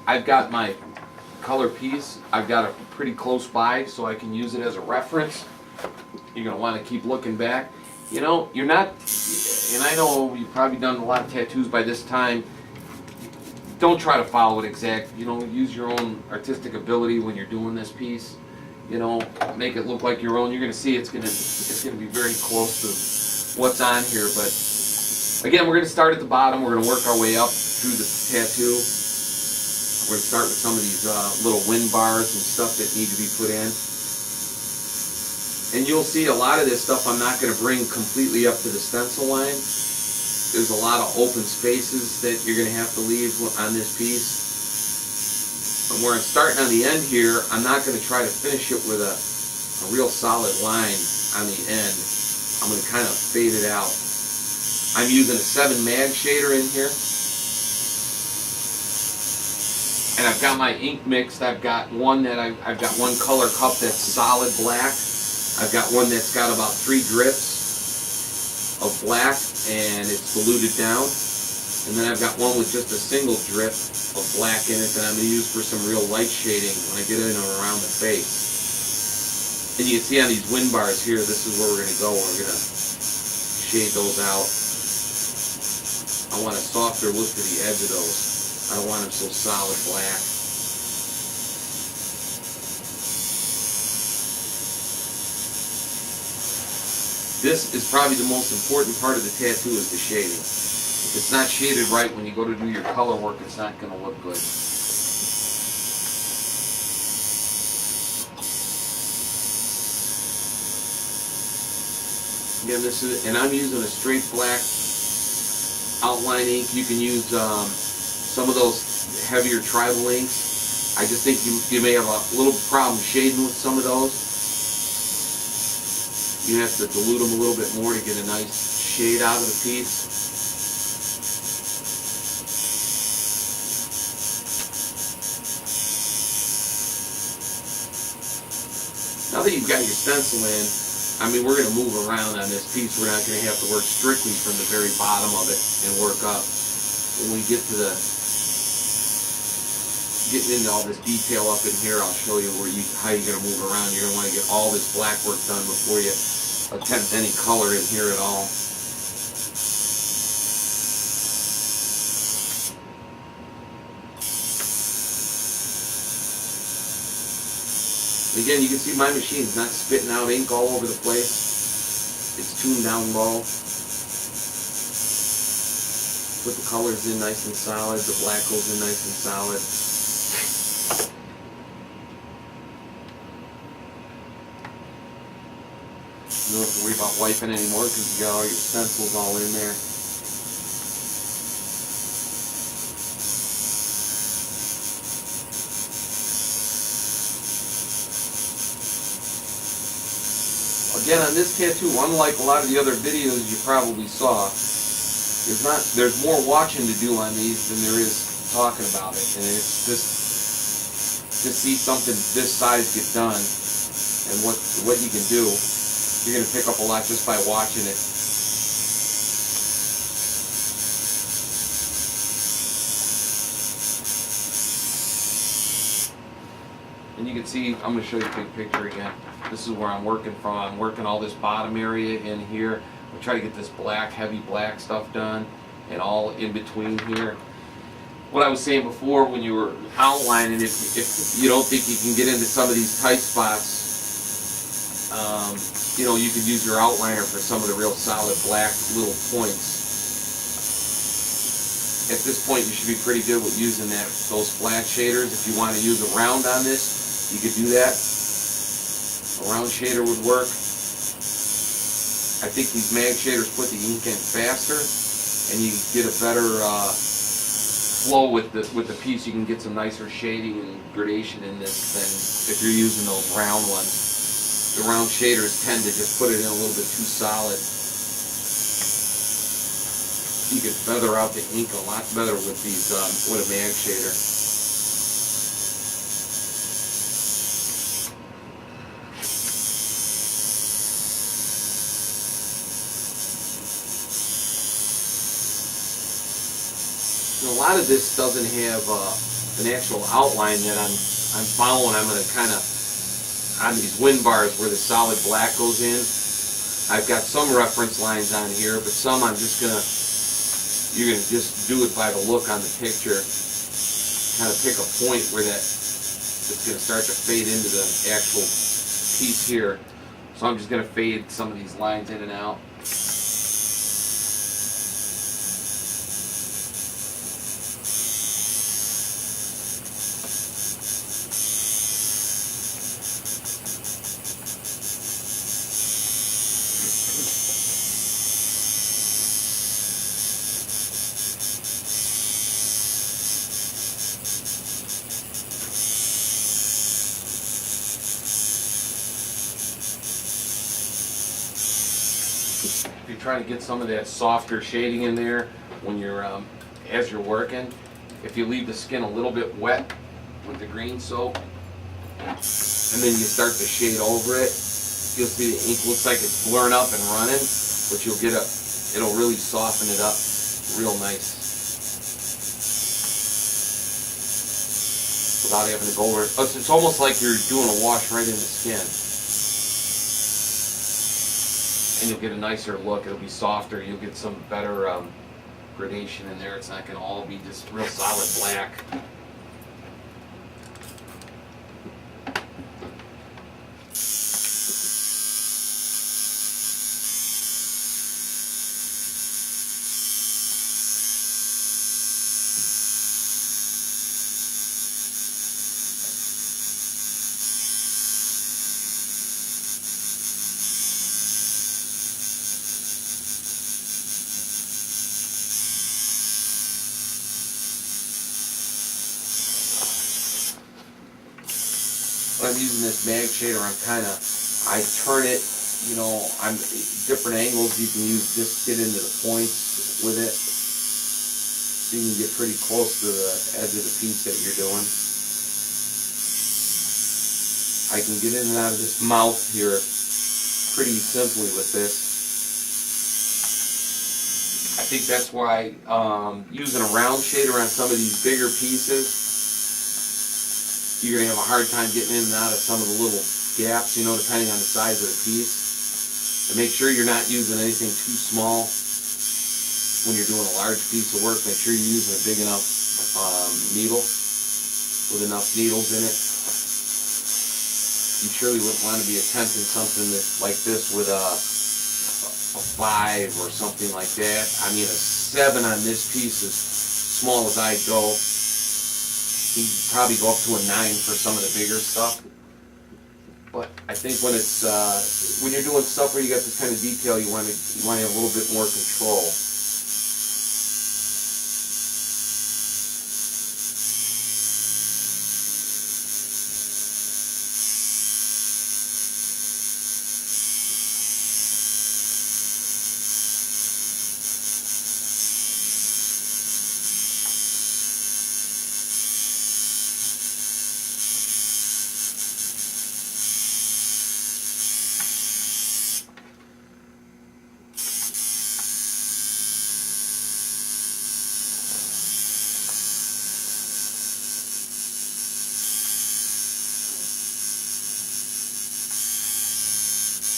I've got my color piece. I've got it pretty close by so I can use it as a reference. You're going to want to keep looking back. You know, you're not, and I know you've probably done a lot of tattoos by this time. Don't try to follow it exact. You know, use your own artistic ability when you're doing this piece. You know, make it look like your own. You're going to see it's going to be very close to what's on here. But again, we're going to start at the bottom. We're going to work our way up through the tattoo. We're going to start with some of these little wind bars and stuff that need to be put in. And you'll see a lot of this stuff I'm not going to bring completely up to the stencil line. There's a lot of open spaces that you're going to have to leave on this piece. And where I'm starting on the end here, I'm not going to try to finish it with a real solid line on the end. I'm going to kind of fade it out. I'm using a 7 mag shader in here. And I've got my ink mixed. I've got one color cup that's solid black. I've got one that's got about 3 drips of black and it's diluted down. And then I've got one with just a single drip of black in it that I'm going to use for some real light shading when I get in and around the face. And you can see on these wind bars here, this is where we're going to go. We're going to shade those out. I want a softer look to the edge of those. I don't want them so solid black. This is probably the most important part of the tattoo is the shading. If it's not shaded right when you go to do your color work, it's not going to look good. Again, and I'm using a straight black outline ink. You can use some of those heavier tribal inks. I just think you may have a little problem shading with some of those. You have to dilute them a little bit more to get a nice shade out of the piece. Now that you've got your stencil in, I mean, we're going to move around on this piece. We're not going to have to work strictly from the very bottom of it and work up. When we get to getting into all this detail up in here, I'll show you how you're going to move around. You're going to want to get all this black work done before you attempt any color in here at all. Again, you can see my machine's not spitting out ink all over the place. It's tuned down low. Put the colors in nice and solid. The black goes in nice and solid. You don't have to worry about wiping anymore because you got all your stencils all in there. Again, on this tattoo, unlike a lot of the other videos you probably saw, there's more watching to do on these than there is talking about it. And it's just to see something this size get done and what you can do. You're going to pick up a lot just by watching it. And you can see, I'm going to show you the big picture again. This is where I'm working from. I'm working all this bottom area in here. I try to get this black, heavy black stuff done and all in between here. What I was saying before when you were outlining, if you don't think you can get into some of these tight spots, you know, you could use your outliner for some of the real solid black little points. At this point, you should be pretty good with using those flat shaders. If you want to use a round on this, you could do that. A round shader would work. I think these mag shaders put the ink in faster, and you get a better flow with the piece. You can get some nicer shading and gradation in this than if you're using those round ones. The round shaders tend to just put it in a little bit too solid. You can feather out the ink a lot better with these with a mag shader. And a lot of this doesn't have an actual outline that I'm following. I'm going to kind of, on these wind bars where the solid black goes in, I've got some reference lines on here, but some I'm just going to, you're going to just do it by the look on the picture. Kind of pick a point where it's going to start to fade into the actual piece here. So I'm just going to fade some of these lines in and out. If you're trying to get some of that softer shading in there when you're as you're working, if you leave the skin a little bit wet with the green soap and then you start to shade over it, you'll see the ink looks like it's blurring up and running, but it'll really soften it up real nice without having to go over it. It's almost like you're doing a wash right in the skin. And you'll get a nicer look. It'll be softer. You'll get some better gradation in there. It's not going to all be just real solid black. When I'm using this mag shader, I turn it, I'm different angles. You can use just get into the points with it, so you can get pretty close to the edge of the piece that you're doing. I can get in and out of this mouth here pretty simply with this. I think that's why using a round shader on some of these bigger pieces, you're going to have a hard time getting in and out of some of the little gaps, depending on the size of the piece. And make sure you're not using anything too small when you're doing a large piece of work. Make sure you're using a big enough needle with enough needles in it. You surely wouldn't want to be attempting something like this with a 5 or something like that. I mean, a 7 on this piece, as small as I'd go. You can probably go up to a 9 for some of the bigger stuff. But I think when you're doing stuff where you got this kind of detail, you want to have a little bit more control.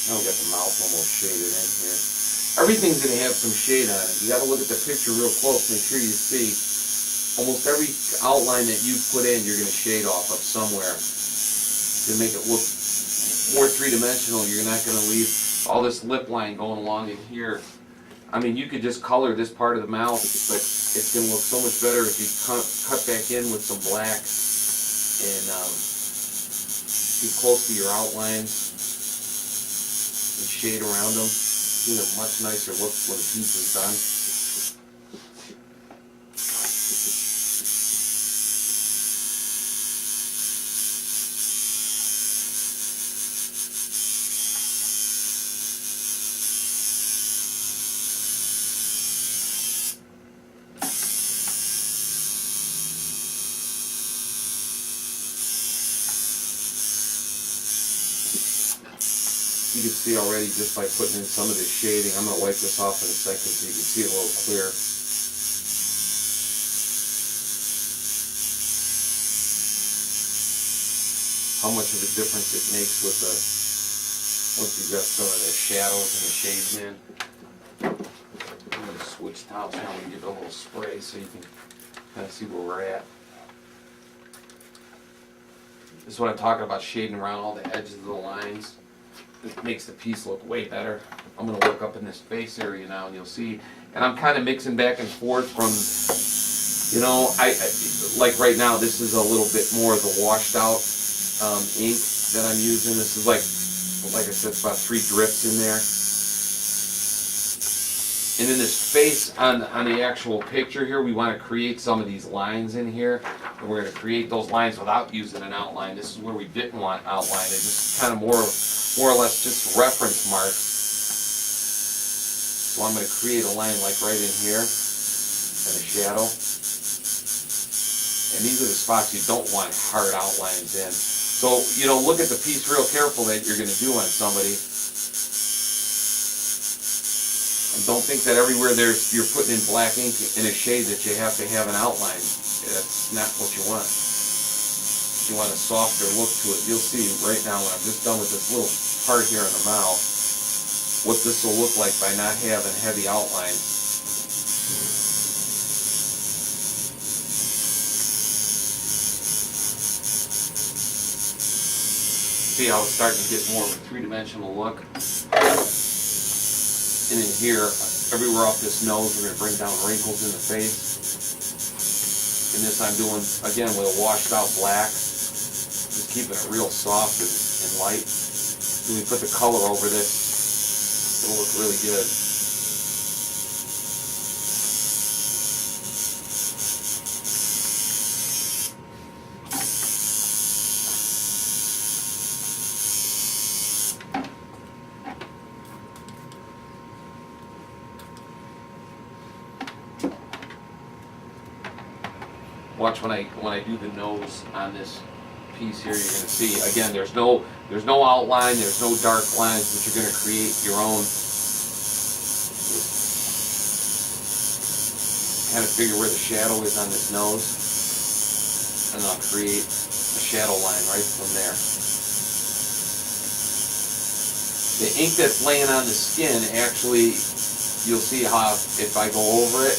Now we got the mouth almost shaded in here. Everything's going to have some shade on it. You got to look at the picture real close, make sure you see almost every outline that you put in, you're going to shade off of somewhere to make it look more three-dimensional. You're not going to leave all this lip line going along in here. I mean, you could just color this part of the mouth, but it's going to look so much better if you cut back in with some black and be close to your outlines and shade around them. You get a much nicer look when the piece is done. You can see already just by putting in some of this shading. I'm going to wipe this off in a second so you can see it a little clear. how much of a difference it makes with the, once you've got some of the shadows and the shades in. I'm going to switch tops now and give it a little spray so you can kind of see where we're at. This is what I'm talking about, shading around all the edges of the lines. It makes the piece look way better. I'm going to look up in this face area now and you'll see. And I'm kind of mixing back and forth from, you know, I like right now this is a little bit more of the washed out ink that I'm using. This is like I said, it's about 3 drifts in there. And in this face on the actual picture here, we want to create some of these lines in here. And we're going to create those lines without using an outline. This is where we didn't want outline. It's just kind of more or less just reference marks. So I'm going to create a line like right in here and a shadow. And these are the spots you don't want hard outlines in. So, you know, look at the piece real careful that you're going to do on somebody. And don't think that everywhere you're putting in black ink in a shade that you have to have an outline. That's not what you want. You want a softer look to it. You'll see right now when I'm just done with this little part here in the mouth, what this will look like by not having heavy outlines. See how it's starting to get more of a 3-dimensional look? And in here, everywhere off this nose, we're going to bring down wrinkles in the face. And this I'm doing, again, with a washed out black. Just keeping it real soft and light. When we put the color over this, it'll look really good. Watch when I do the nose on this piece here, you're going to see again there's no outline, there's no dark lines, but you're going to create your own. Kind of figure where the shadow is on this nose, and I'll create a shadow line right from there. The ink that's laying on the skin, actually, you'll see how if I go over it,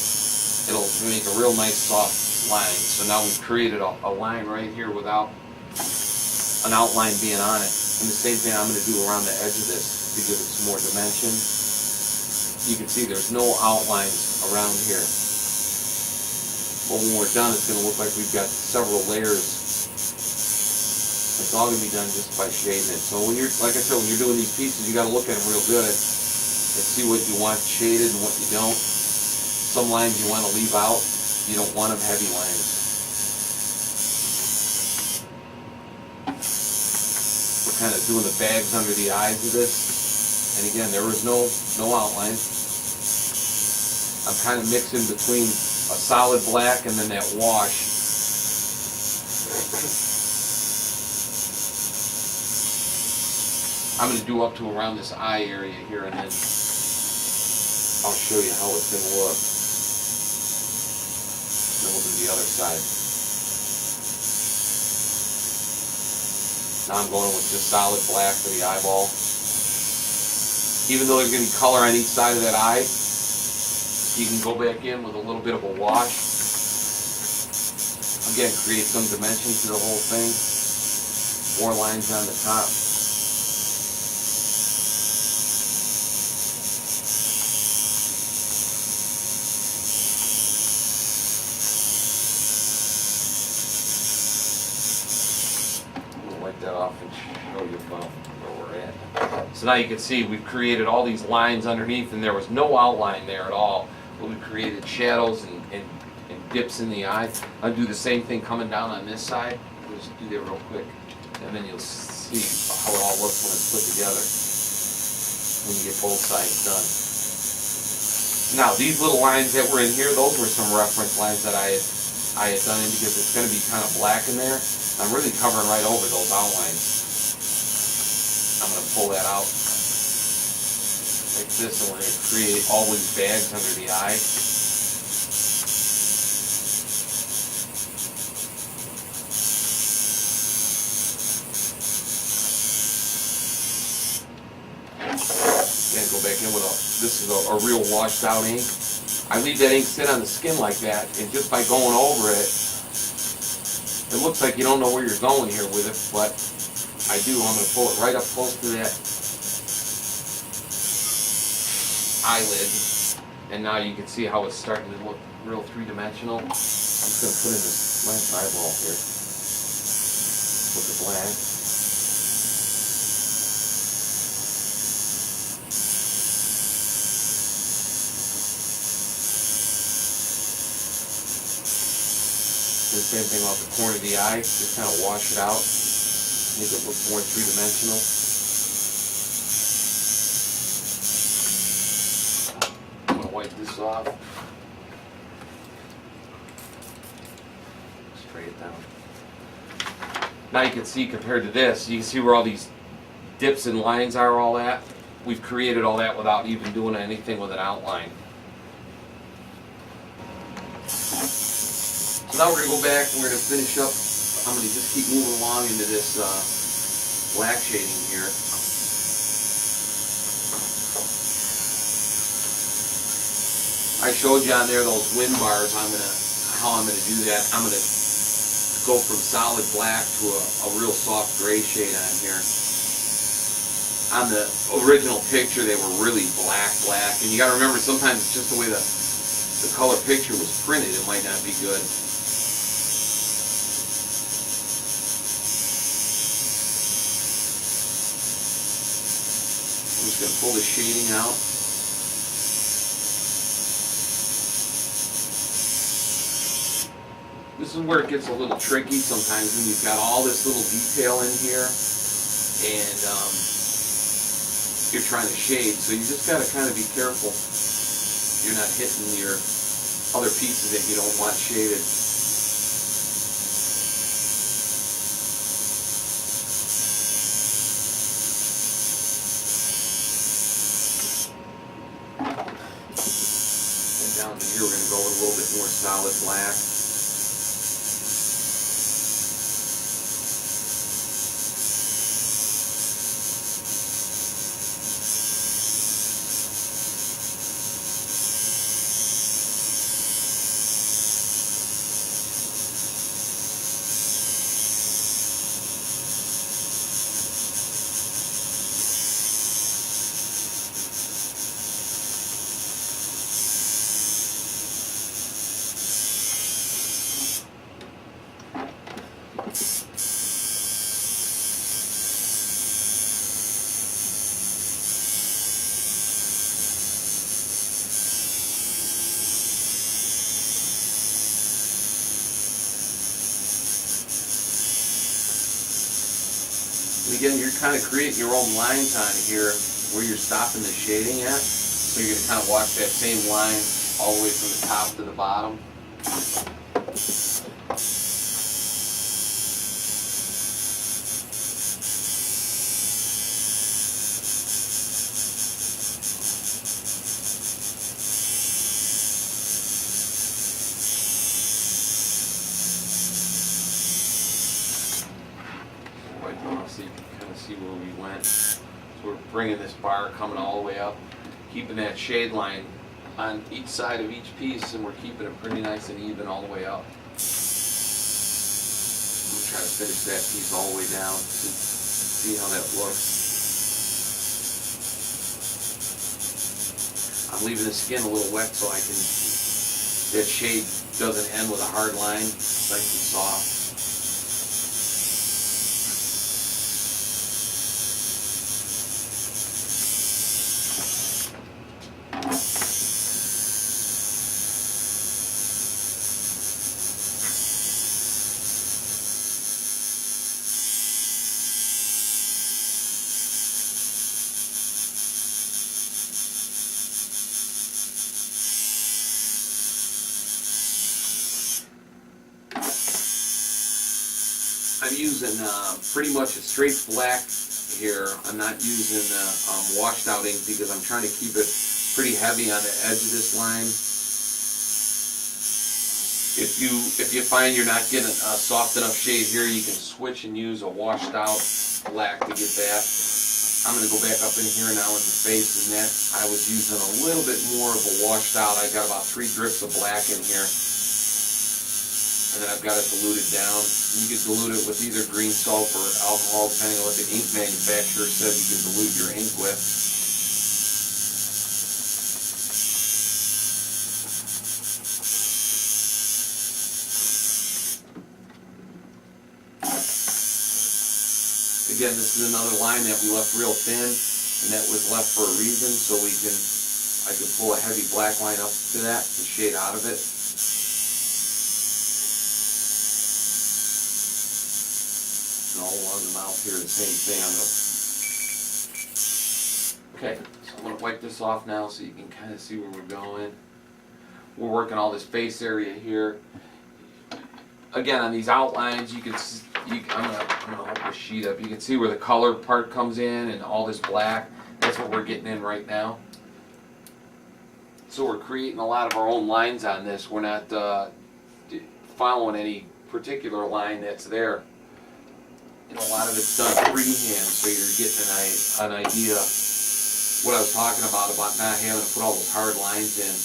it'll make a real nice soft line. So now we've created a line right here without an outline being on it. And the same thing I'm going to do around the edge of this to give it some more dimension. You can see there's no outlines around here. But when we're done, it's going to look like we've got several layers. It's all going to be done just by shading it. So when you're, like I said, when you're doing these pieces, you got to look at them real good and see what you want shaded and what you don't. Some lines you want to leave out. You don't want them heavy lines. We're kind of doing the bags under the eyes of this. And again, there was no outline. I'm kind of mixing between a solid black and then that wash. I'm going to do up to around this eye area here, and then I'll show you how it's going to look. Then we'll do the other side. Now I'm going with just solid black for the eyeball. Even though there's going to be color on each side of that eye, you can go back in with a little bit of a wash. Again, create some dimension to the whole thing. More lines on the top. That off and show you about where we're at. So now you can see we've created all these lines underneath, and there was no outline there at all. But we created shadows and dips in the eye. I'll do the same thing coming down on this side. We'll just do that real quick, and then you'll see how it all looks when it's put together when you get both sides done. Now these little lines that were in here, those were some reference lines that I had done in because it's going to be kind of black in there. I'm really covering right over those outlines. I'm going to pull that out like this, and we're going to create all these bags under the eye. this is a real washed out ink. I leave that ink sit on the skin like that, and just by going over it, it looks like you don't know where you're going here with it, but I do. I'm going to pull it right up close to that eyelid, and now you can see how it's starting to look real three-dimensional. I'm just going to put in this last eyeball here with the black. Do the same thing off the corner of the eye, just kind of wash it out, make it look more three-dimensional. I'm going to wipe this off. Spray it down. Now you can see, compared to this, you can see where all these dips and lines are all at. We've created all that without even doing anything with an outline. So now we're going to go back and we're going to finish up. I'm going to just keep moving along into this black shading here. I showed you on there those wind bars. How I'm going to do that. I'm going to go from solid black to a real soft gray shade on here. On the original picture they were really black, and you got to remember sometimes it's just the way the color picture was printed. It might not be good. I'm just going to pull the shading out. This is where it gets a little tricky sometimes when you've got all this little detail in here and you're trying to shade. So you just got to kind of be careful you're not hitting your other pieces that you don't want shaded. Down to here, we're going to go with a little bit more solid black. And again, you're kind of creating your own lines on here where you're stopping the shading at. So you're going to kind of watch that same line all the way from the top to the bottom. So you can kind of see where we went. So we're bringing this bar coming all the way up, keeping that shade line on each side of each piece, and we're keeping it pretty nice and even all the way up. We'll try to finish that piece all the way down, see how that looks. I'm leaving the skin a little wet so that shade doesn't end with a hard line, nice and soft. I'm using pretty much a straight black here. I'm not using washed out ink because I'm trying to keep it pretty heavy on the edge of this line. If you find you're not getting a soft enough shade here, you can switch and use a washed out black to get that. I'm going to go back up in here now in the face, and that I was using a little bit more of a washed out. I got about 3 drips of black in here, and then I've got it diluted down. You can dilute it with either green salt or alcohol, depending on what the ink manufacturer says you can dilute your ink with. Again, this is another line that we left real thin, and that was left for a reason, so I could pull a heavy black line up to that and shade out of it. And all along the mouth here, the same thing. Okay, so I'm going to wipe this off now so you can kind of see where we're going. We're working all this face area here. Again, on these outlines, you can see, I'm gonna hold this sheet up. You can see where the color part comes in and all this black. That's what we're getting in right now. So we're creating a lot of our own lines on this. We're not following any particular line that's there. And a lot of it's done freehand, so you're getting an idea what I was talking about not having to put all those hard lines in.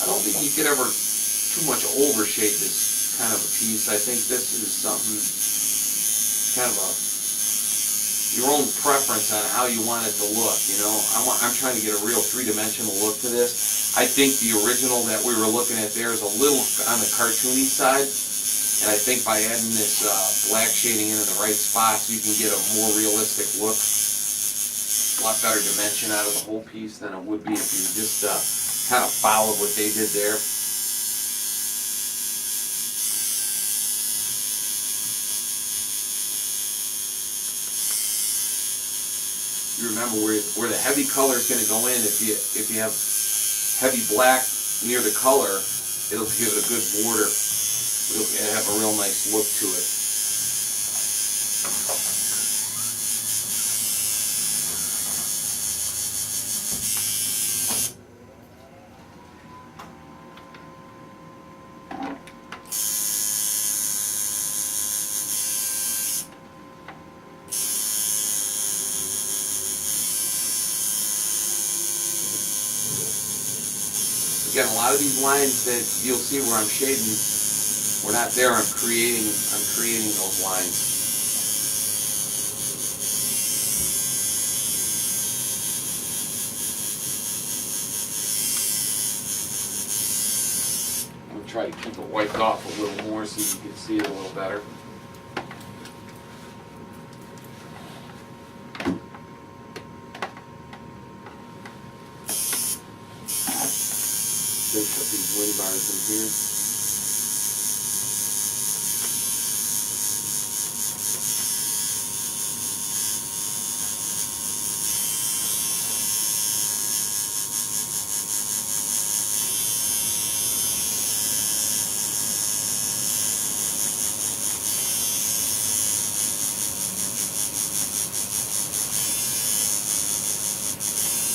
I don't think you could ever too much overshade this kind of a piece. I think this is something kind of your own preference on how you want it to look. You know, I'm trying to get a real 3-dimensional look to this. I think the original that we were looking at there is a little on the cartoony side, and I think by adding this black shading into the right spots, you can get a more realistic look. A lot better dimension out of the whole piece than it would be if you just kind of followed what they did there. You remember where the heavy color is going to go in. If you have heavy black near the color, it'll give it a good border. It'll have a real nice look to it. Again, a lot of these lines that you'll see where I'm shading, we're not there. I'm creating those lines. I'm going to try to keep it wiped off a little more so you can see it a little better. Finish up these wind bars in here.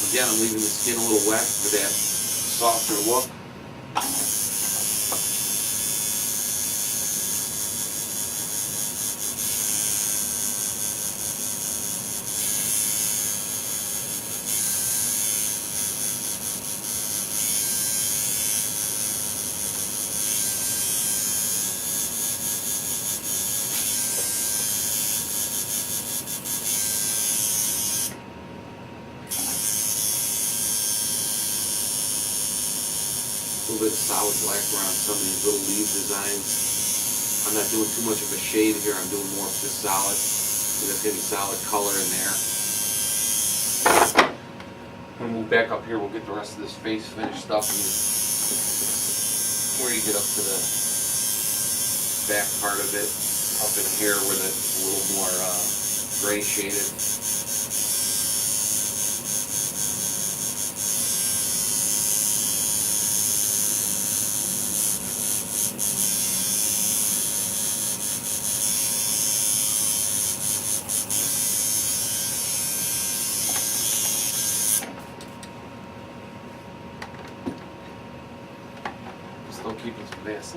Again, I'm leaving the skin a little wet for that softer look. A little bit of solid black around some of these little leaf designs. I'm not doing too much of a shade here. I'm doing more of just solid. So that's going to be solid color in there. I'm going to move back up here. We'll get the rest of this face finished up. And where you get up to the back part of it, up in here where it's a little more gray shaded.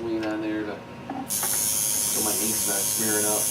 Vaseline on there so my ink's not smearing up.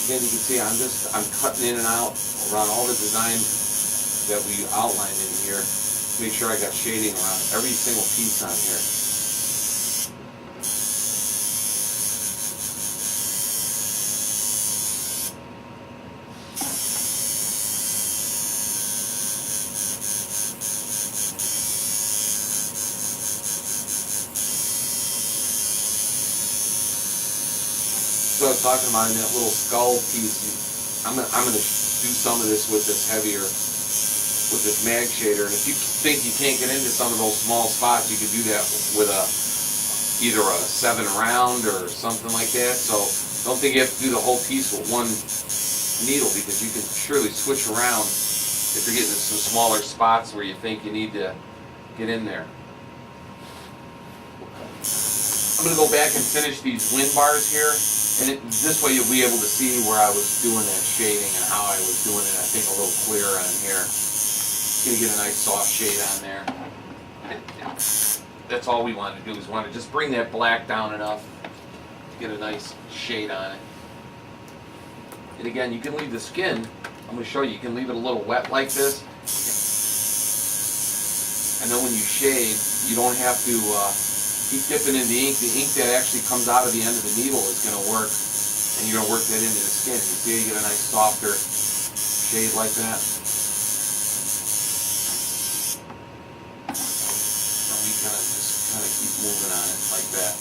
Again, you can see I'm cutting in and out around all the designs that we outlined in here. Make sure I got shading around every single piece on here. So I was talking about in that little skull piece, I'm gonna do some of this with this heavier, with this mag shader. And if you think you can't get into some of those small spots, you could do that with either a 7 round or something like that. So don't think you have to do the whole piece with one needle, because you can surely switch around if you're getting some smaller spots where you think you need to get in there. I'm gonna go back and finish these wind bars here. And this way you'll be able to see where I was doing that shading and how I was doing it, I think, a little clearer on here. Gonna get a nice soft shade on there. That's all we want to do, is want to just bring that black down enough to get a nice shade on it. And again, you can leave the skin, I'm going to show you can leave it a little wet like this. And then when you shade, you don't have to keep dipping in the ink. The ink that actually comes out of the end of the needle is going to work, and you're going to work that into the skin. You see, you get a nice softer shade like that. And we just kind of keep moving on it like that.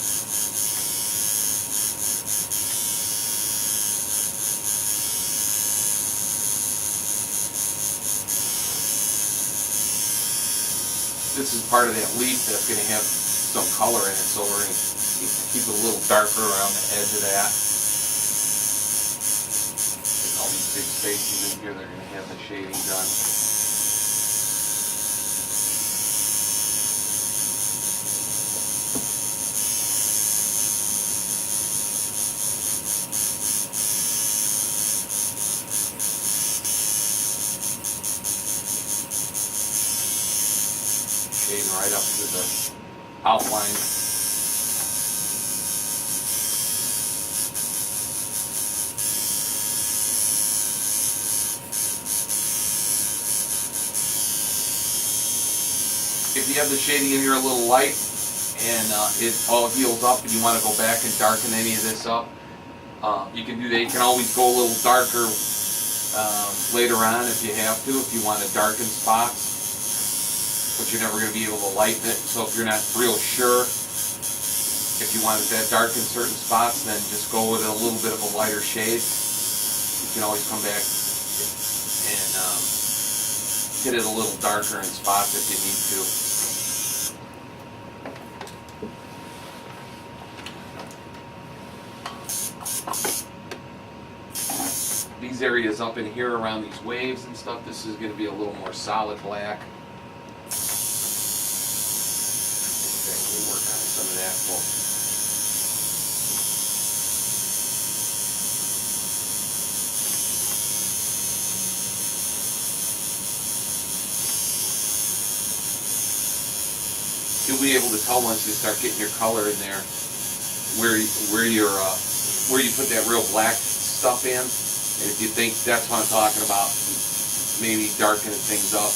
This is part of that leaf that's going to have some color in it, so we're going to keep it a little darker around the edge of that. And all these big spaces in here, they're going to have the shading done. Shading right up to the outline. If you have the shading in here a little light and it all heals up and you want to go back and darken any of this up, you can do that. You can always go a little darker later on if you have to, if you want to darken spots. But you're never going to be able to lighten it. So if you're not real sure if you wanted that dark in certain spots, then just go with a little bit of a lighter shade. You can always come back and get it a little darker in spots if you need to. These areas up in here around these waves and stuff, this is going to be a little more solid black. Some of that will you'll be able to tell once you start getting your color in there where you put that real black stuff in. And if you think that's what I'm talking about, maybe darkening things up.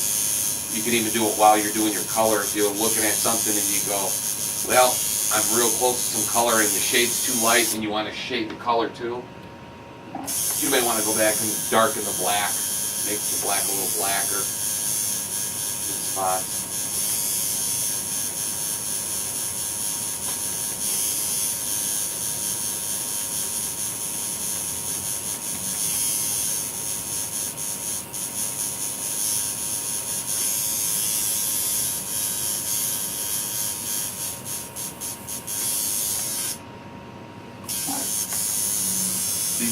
You can even do it while you're doing your color. If you're looking at something and you go, well, I'm real close to some color and the shade's too light and you want to shade the color too, you may want to go back and darken the black, make the black a little blacker in spots.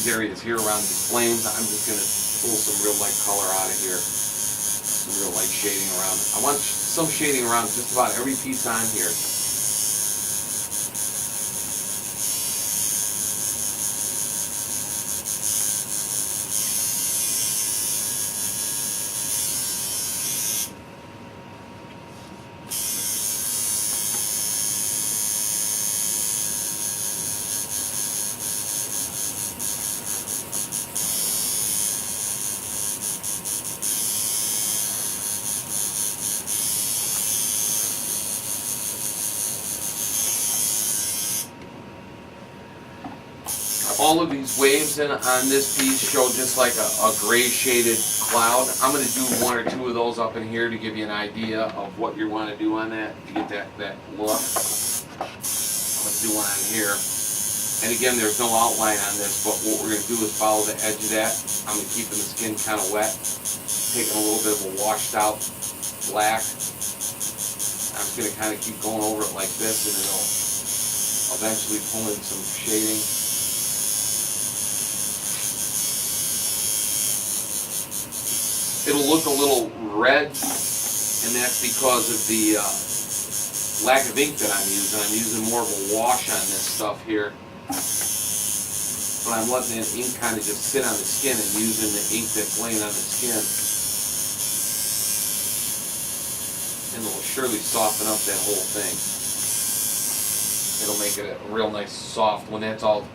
these areas here around these flames, I'm just going to pull some real light color out of here. Some real light shading around. I want some shading around just about every piece on here. All of these waves on this piece show just like a gray shaded cloud. I'm going to do one or two of those up in here to give you an idea of what you want to do on that, to get that look. I'm going to do one on here. And again, there's no outline on this, but what we're going to do is follow the edge of that. I'm going to keep the skin kind of wet, taking a little bit of a washed out black. I'm just going to kind of keep going over it like this, and it'll eventually pull in some shading. It'll look a little red, and that's because of the lack of ink that I'm using. I'm using more of a wash on this stuff here. But I'm letting the ink kind of just sit on the skin and using the ink that's laying on the skin. And it'll surely soften up that whole thing. It'll make it a real nice soft, when that's all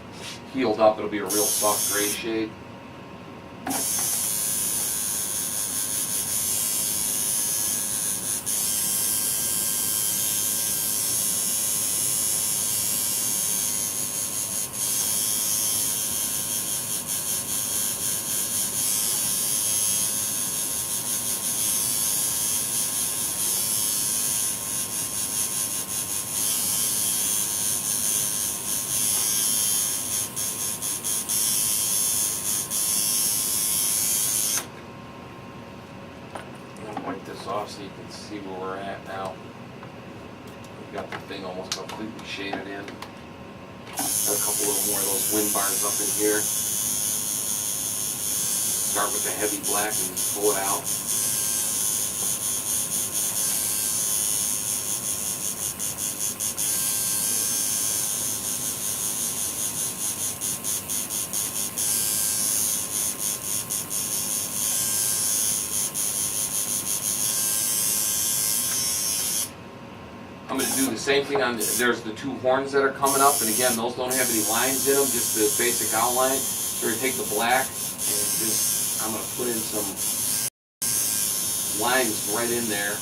healed up, it'll be a real soft gray shade. Wipe this off so you can see where we're at now. We've got the thing almost completely shaded in. Got a couple little more of those wind bars up in here. Start with the heavy black and pull it out. I'm going to do the same thing on there's the two horns that are coming up, and again, those don't have any lines in them, just the basic outline. So we're going to take the black and just, I'm going to put in some lines right in there.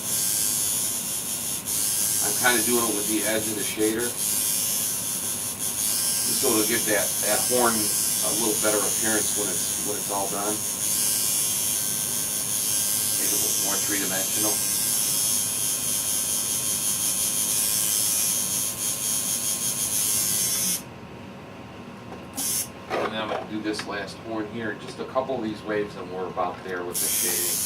I'm kind of doing it with the edge of the shader, just so it'll give that horn a little better appearance when it's all done. Make it a little more three-dimensional. I'm going to do this last horn here, just a couple of these waves, and we're about there with the shading.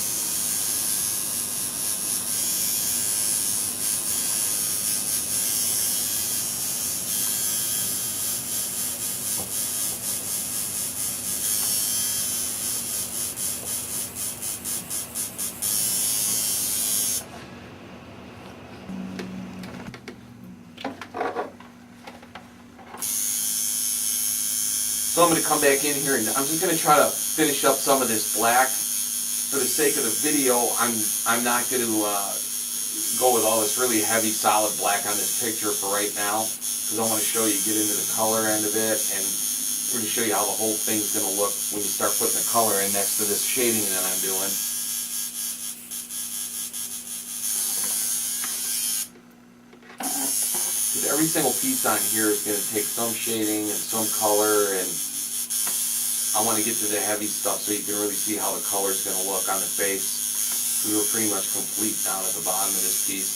So I'm going to come back in here and I'm just going to try to finish up some of this black. For the sake of the video, I'm not going to go with all this really heavy solid black on this picture for right now, because I want to show you, get into the color end of it, and we're going to show you how the whole thing's going to look when you start putting the color in next to this shading that I'm doing. Every single piece on here is going to take some shading and some color, and I want to get to the heavy stuff so you can really see how the color is going to look on the face. We were pretty much complete down at the bottom of this piece.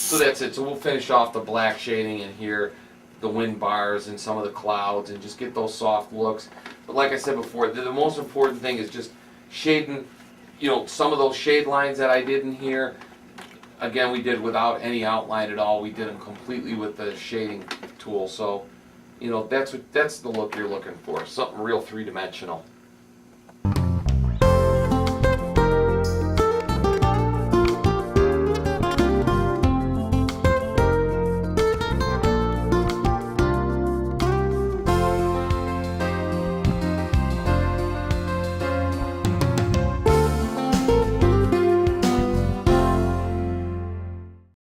So that's it. So we'll finish off the black shading in here, the wind bars and some of the clouds, and just get those soft looks. But like I said before, the most important thing is just shading, you know, some of those shade lines that I did in here. again, we did without any outline at all. We did them completely with the shading tool. So, you know, that's the look you're looking for. Something real three-dimensional.